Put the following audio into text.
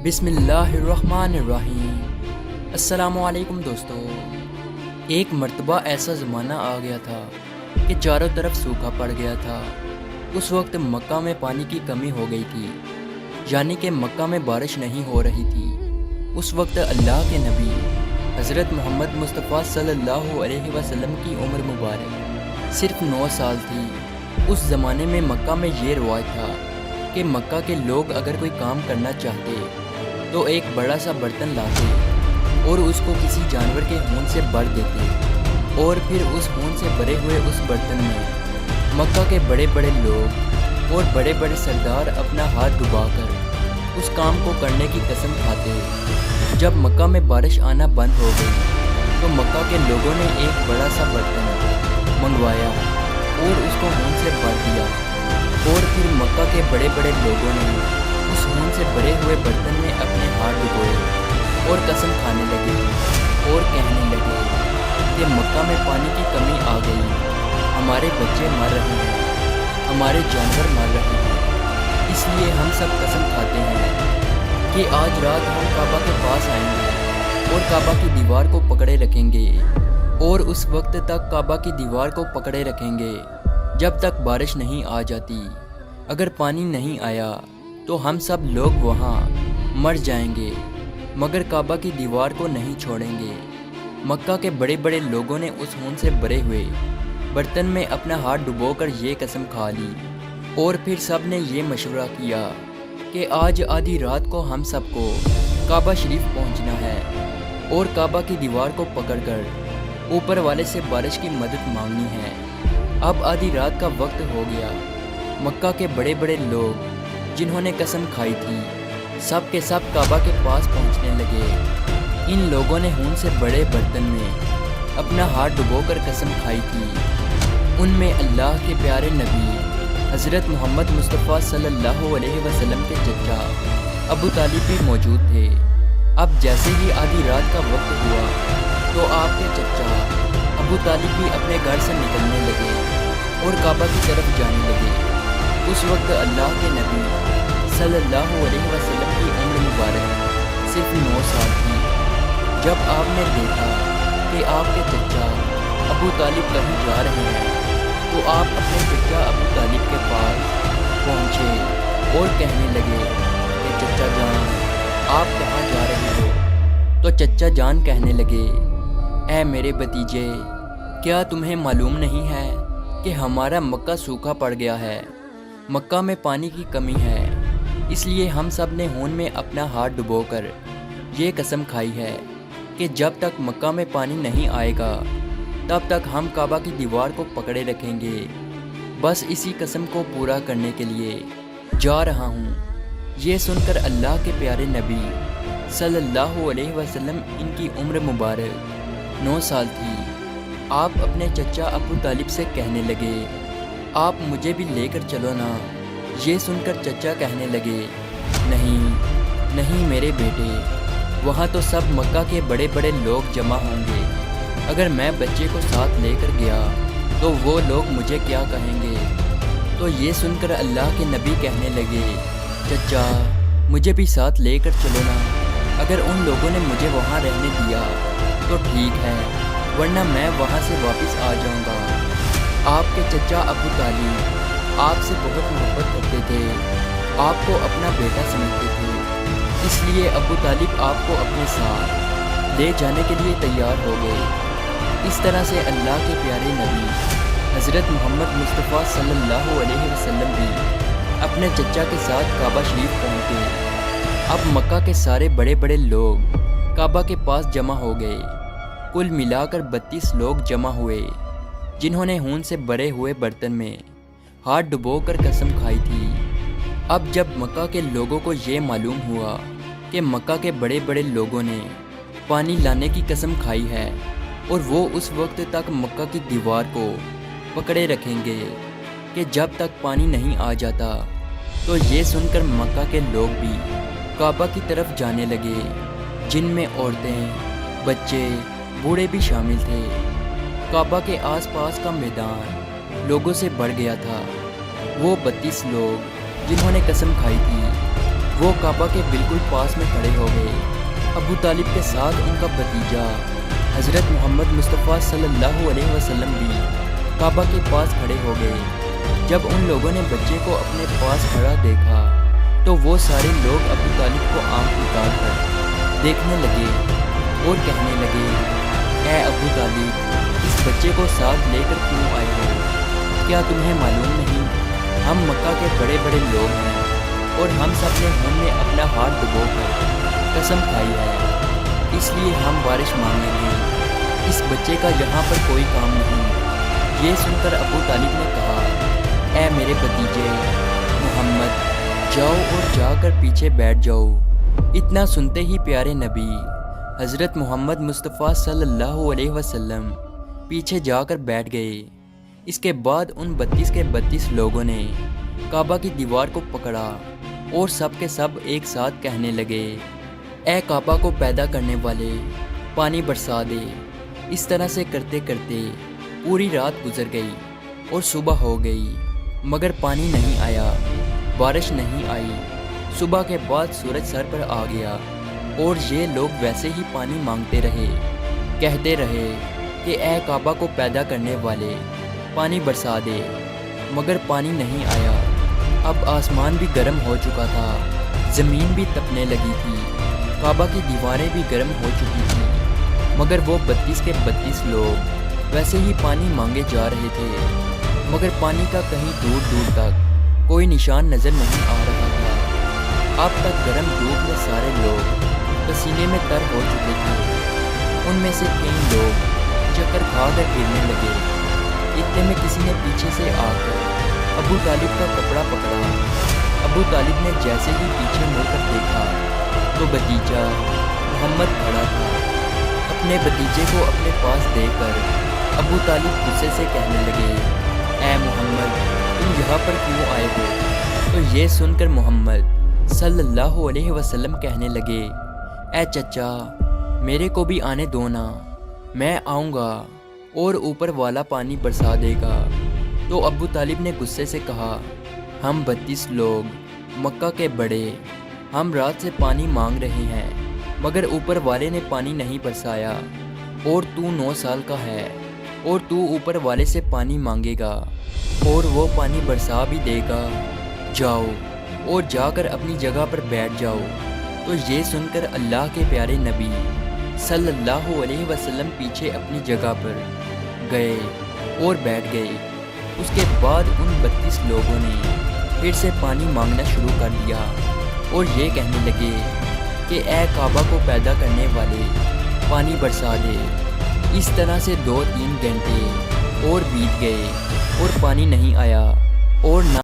बिस्मिल्लाहिर्रहमानिर्रहीम। अस्सलामु अलैकुम दोस्तों। एक मर्तबा ऐसा ज़माना आ गया था कि चारों तरफ सूखा पड़ गया था। उस वक्त मक्का में पानी की कमी हो गई थी, यानी कि मक्का में बारिश नहीं हो रही थी। उस वक्त अल्लाह के नबी हज़रत मोहम्मद मुस्तफ़ा सल्लल्लाहु अलैहि वसल्लम की उम्र मुबारक सिर्फ 9 साल थी। उस ज़माने में मक्का में ये रिवाज था कि मक्का के लोग अगर कोई काम करना चाहते तो एक बड़ा सा बर्तन लाते और उसको किसी जानवर के खून से भर देते, और फिर उस खून से भरे हुए उस बर्तन में मक्का के बड़े बड़े लोग और बड़े बड़े सरदार अपना हाथ डुबाकर उस काम को करने की कसम खाते। जब मक्का में बारिश आना बंद हो गई तो मक्का के लोगों ने एक बड़ा सा बर्तन मंगवाया और उसको खून से भर दिया, और फिर मक्का के बड़े बड़े लोगों ने उस खून से भरे हुए बर्तन में अपने हाथ डुबोए और कसम खाने लगे और कहने लगे कि मक्का में पानी की कमी आ गई, हमारे बच्चे मर रहे हैं, हमारे जानवर मर रहे हैं, इसलिए हम सब कसम खाते हैं कि आज रात हम काबा के पास आएंगे और काबा की दीवार को पकड़े रखेंगे, और उस वक्त तक काबा की दीवार को पकड़े रखेंगे जब तक बारिश नहीं आ जाती। अगर पानी नहीं आया तो हम सब लोग वहाँ मर जाएंगे, मगर काबा की दीवार को नहीं छोड़ेंगे। मक्का के बड़े बड़े लोगों ने उस खून से भरे हुए बर्तन में अपना हाथ डुबोकर ये कसम खा ली, और फिर सब ने ये मशवरा किया कि आज आधी रात को हम सबको काबा शरीफ पहुँचना है और काबा की दीवार को पकड़कर ऊपर वाले से बारिश की मदद मांगनी है। अब आधी रात का वक्त हो गया। मक्का के बड़े बड़े लोग जिन्होंने कसम खाई थी सब के सब काबा के पास पहुंचने लगे। इन लोगों ने खून से बड़े बर्तन में अपना हाथ डुबोकर कसम खाई थी। उनमें अल्लाह के प्यारे नबी हज़रत मोहम्मद मुस्तफ़ा सल्लल्लाहु अलैहि वसल्लम के चचा अबू तालिब भी मौजूद थे। अब जैसे ही आधी रात का वक्त हुआ तो आपके चचा अबू तालिब भी अपने घर से निकलने लगे और काबा की तरफ जाने लगे। उस वक्त अल्लाह के नबी सल्लल्लाहु अलैहि वसल्लम की उम्र मुबारक सिर्फ 9 साल थी। जब आपने देखा कि आपके चचा अबू तालिब कहीं जा रहे हैं तो आप अपने चचा अबू तालिब के पास पहुँचे और कहने लगे कि चचा जान आप कहाँ जा रहे हो? तो चचा जान कहने लगे, ऐ मेरे भतीजे, क्या तुम्हें मालूम नहीं है कि हमारा मक्का सूखा पड़ गया है, मक्का में पानी की कमी है, इसलिए हम सब ने खून में अपना हाथ डुबोकर ये कसम खाई है कि जब तक मक्का में पानी नहीं आएगा तब तक हम काबा की दीवार को पकड़े रखेंगे। बस इसी कसम को पूरा करने के लिए जा रहा हूँ। ये सुनकर अल्लाह के प्यारे नबी सल्लल्लाहु अलैहि वसल्लम, इनकी उम्र मुबारक 9 साल थी, आप अपने चचा अबू तालिब से कहने लगे, आप मुझे भी लेकर चलो ना। ये सुनकर चचा कहने लगे, नहीं नहीं मेरे बेटे, वहाँ तो सब मक्का के बड़े बड़े लोग जमा होंगे, अगर मैं बच्चे को साथ लेकर गया तो वो लोग मुझे क्या कहेंगे? तो ये सुनकर अल्लाह के नबी कहने लगे, चचा मुझे भी साथ लेकर चलो ना। अगर उन लोगों ने मुझे वहाँ रहने दिया तो ठीक है, वरना मैं वहाँ से वापस आ जाऊँगा। आपके चचा अबू तालिब आपसे बहुत मोहब्बत करते थे, आपको अपना बेटा समझते थे, इसलिए अबू तालिब आपको अपने साथ ले जाने के लिए तैयार हो गए। इस तरह से अल्लाह के प्यारे नबी हज़रत मोहम्मद मुस्तफ़ा सल्लल्लाहु अलैहि वसल्लम भी अपने चचा के साथ काबा शरीफ पहुँचे। अब मक्का के सारे बड़े बड़े लोग काबा के पास जमा हो गए। कुल मिलाकर 32 लोग जमा हुए जिन्होंने खून से भरे हुए बर्तन में हाथ डुबोकर कसम खाई थी। अब जब मक्का के लोगों को ये मालूम हुआ कि मक्का के बड़े बड़े लोगों ने पानी लाने की कसम खाई है और वो उस वक्त तक मक्का की दीवार को पकड़े रखेंगे कि जब तक पानी नहीं आ जाता, तो ये सुनकर मक्का के लोग भी काबा की तरफ जाने लगे, जिनमें औरतें, बच्चे, बूढ़े भी शामिल थे। काबा के आसपास का मैदान लोगों से भर गया था। वो 32 लोग जिन्होंने कसम खाई थी وہ کعبہ کے بالکل پاس میں کھڑے ہو گئے۔ ابو طالب کے ساتھ ان کا بھتیجا حضرت محمد مصطفیٰ صلی اللہ علیہ وسلم بھی کعبہ کے پاس کھڑے ہو گئے۔ جب ان لوگوں نے بچے کو اپنے پاس کھڑا دیکھا تو وہ سارے لوگ ابو طالب کو آنکھ اٹھا کر دیکھنے لگے اور کہنے لگے، اے ابو طالب، اس بچے کو ساتھ لے کر کیوں آئے ہو؟ کیا تمہیں معلوم نہیں ہم مکہ کے بڑے بڑے لوگ ہیں اور ہم سب نے خون میں اپنا ہاتھ ڈبو کر قسم کھائی ہے، اس لیے ہم بارش مانگیں گے، اس بچے کا یہاں پر کوئی کام نہیں۔ یہ سن کر ابو طالب نے کہا، اے میرے بھتیجے محمد، جاؤ اور جا کر پیچھے بیٹھ جاؤ۔ اتنا سنتے ہی پیارے نبی حضرت محمد مصطفیٰ صلی اللہ علیہ وسلم پیچھے جا کر بیٹھ گئے۔ اس کے بعد ان 32 کے 32 لوگوں نے کعبہ کی دیوار کو پکڑا اور سب کے سب ایک ساتھ کہنے لگے، اے کعبہ کو پیدا کرنے والے، پانی برسا دے۔ اس طرح سے کرتے کرتے پوری رات گزر گئی اور صبح ہو گئی، مگر پانی نہیں آیا، بارش نہیں آئی۔ صبح کے بعد سورج سر پر آ گیا اور یہ لوگ ویسے ہی پانی مانگتے رہے، کہتے رہے کہ اے کعبہ کو پیدا کرنے والے، پانی برسا دے، مگر پانی نہیں آیا۔ اب آسمان بھی گرم ہو چکا تھا، زمین بھی تپنے لگی تھی، کعبہ کی دیواریں بھی گرم ہو چکی تھیں، مگر وہ 32 کے 32 لوگ ویسے ہی پانی مانگے جا رہے تھے، مگر پانی کا کہیں دور دور تک کوئی نشان نظر نہیں آ رہا تھا۔ اب تک گرم دھوپ میں سارے لوگ پسینے میں تر ہو چکے تھے۔ ان میں سے کئی لوگ چکر کھا کر گرنے لگے۔ اتنے میں کسی نے پیچھے سے آ کر ابو طالب کا کپڑا پکڑا۔ ابو طالب نے جیسے ہی پیچھے مڑ کر دیکھا تو بھتیجا محمد کھڑا تھا۔ اپنے بھتیجے کو اپنے پاس دے کر ابو طالب غصے سے کہنے لگے، اے محمد، تم یہاں پر کیوں آئے ہو؟ تو یہ سن کر محمد صلی اللہ علیہ وسلم کہنے لگے، اے چچا، میرے کو بھی آنے دو نا، میں آؤں گا اور اوپر والا پانی برسا دے گا۔ تو ابو طالب نے غصے سے کہا، ہم 32 لوگ مکہ کے بڑے، ہم رات سے پانی مانگ رہے ہیں، مگر اوپر والے نے پانی نہیں برسایا، اور تو 9 سال کا ہے اور تو اوپر والے سے پانی مانگے گا اور وہ پانی برسا بھی دے گا، جاؤ اور جا کر اپنی جگہ پر بیٹھ جاؤ۔ تو یہ سن کر اللہ کے پیارے نبی صلی اللہ علیہ وسلم پیچھے اپنی جگہ پر گئے اور بیٹھ گئے۔ اس کے بعد ان 32 لوگوں نے پھر سے پانی مانگنا شروع کر دیا اور یہ کہنے لگے کہ اے کعبہ کو پیدا کرنے والے، پانی برسا دے۔ اس طرح سے 2-3 گھنٹے اور بیت گئے اور پانی نہیں آیا اور نہ